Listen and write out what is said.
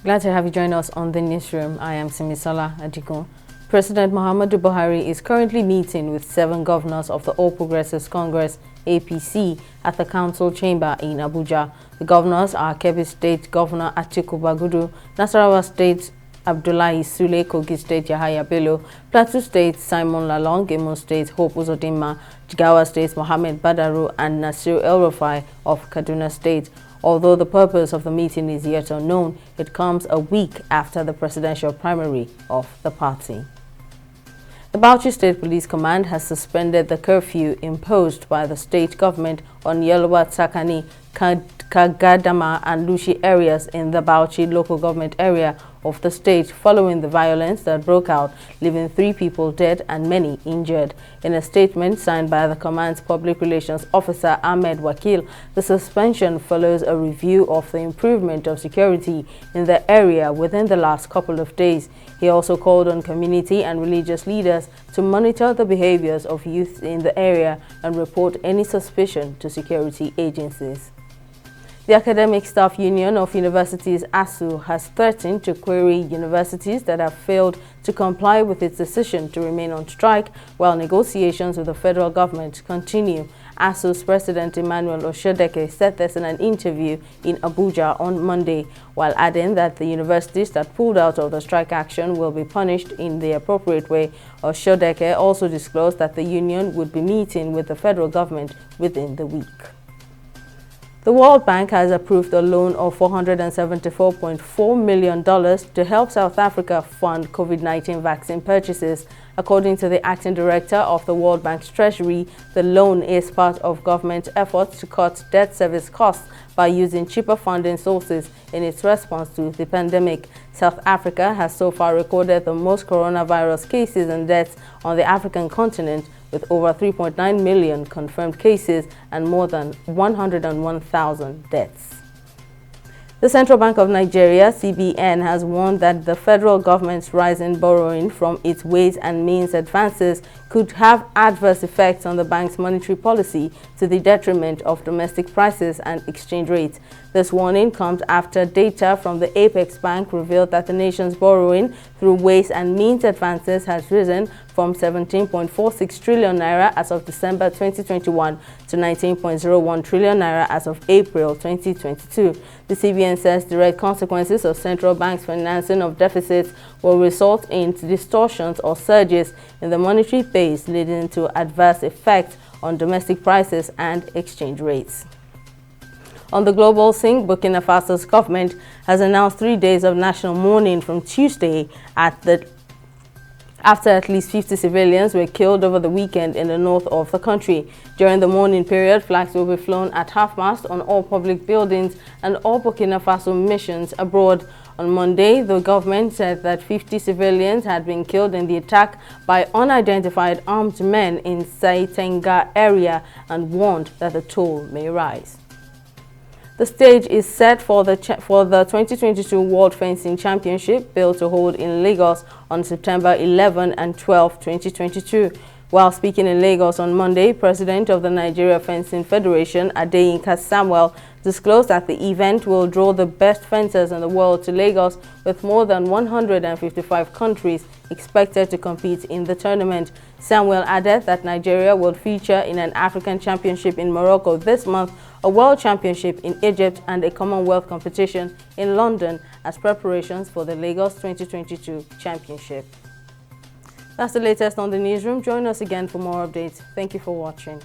Glad to have you join us on the newsroom. I am Simisola Adigun. President Muhammadu Buhari is currently meeting with 7 governors of the All Progressives Congress (APC) at the council chamber in Abuja. The governors are Kebbi State Governor Atiku Bagudu, Nasarawa State Abdullahi Sule, Kogi State Yahaya Bello, Plateau State Simon Lalong, Imo State Hope Uzodinma, Jigawa State Mohammed Badaru, and Nasir El-Rufai of Kaduna State. Although the purpose of the meeting is yet unknown, it comes a week after the presidential primary of the party. The Bauchi State Police Command has suspended the curfew imposed by the state government on Yeluwa Tsakani, Kagadama and Lushi areas in the Bauchi local government area of the state following the violence that broke out, leaving 3 people dead and many injured. In a statement signed by the command's public relations officer Ahmed Wakil, the suspension follows a review of the improvement of security in the area within the last couple of days. He also called on community and religious leaders to monitor the behaviors of youth in the area and report any suspicion to security agencies. The Academic Staff Union of Universities ASU has threatened to query universities that have failed to comply with its decision to remain on strike while negotiations with the federal government continue. ASU's President Emmanuel Oshodeke said this in an interview in Abuja on Monday, while adding that the universities that pulled out of the strike action will be punished in the appropriate way. Oshodeke also disclosed that the union would be meeting with the federal government within the week. The World Bank has approved a loan of $474.4 million to help South Africa fund COVID-19 vaccine purchases. According to the acting director of the World Bank's Treasury, the loan is part of government efforts to cut debt service costs by using cheaper funding sources in its response to the pandemic. South Africa has so far recorded the most coronavirus cases and deaths on the African continent, with over 3.9 million confirmed cases and more than 101,000 deaths. The Central Bank of Nigeria, CBN, has warned that the federal government's rise in borrowing from its ways and means advances could have adverse effects on the bank's monetary policy to the detriment of domestic prices and exchange rates. This warning comes after data from the Apex Bank revealed that the nation's borrowing through ways and means advances has risen from 17.46 trillion naira as of December 2021 to 19.01 trillion naira as of April 2022. The CBN says direct consequences of central banks' financing of deficits will result in distortions or surges in the monetary base, leading to adverse effects on domestic prices and exchange rates. On the global scene, Burkina Faso's government has announced 3 days of national mourning from Tuesday after at least 50 civilians were killed over the weekend in the north of the country. During the mourning period, flags will be flown at half-mast on all public buildings and all Burkina Faso missions abroad. On Monday, the government said that 50 civilians had been killed in the attack by unidentified armed men in Saitenga area and warned that the toll may rise. The stage is set for the 2022 World Fencing Championship, built to hold in Lagos on September 11 and 12, 2022. While speaking in Lagos on Monday, President of the Nigeria Fencing Federation, Adeyinka Samuel, disclosed that the event will draw the best fencers in the world to Lagos, with more than 155 countries expected to compete in the tournament. Samuel added that Nigeria will feature in an African Championship in Morocco this month, a World Championship in Egypt, and a Commonwealth competition in London as preparations for the Lagos 2022 Championship. That's the latest on the newsroom. Join us again for more updates. Thank you for watching.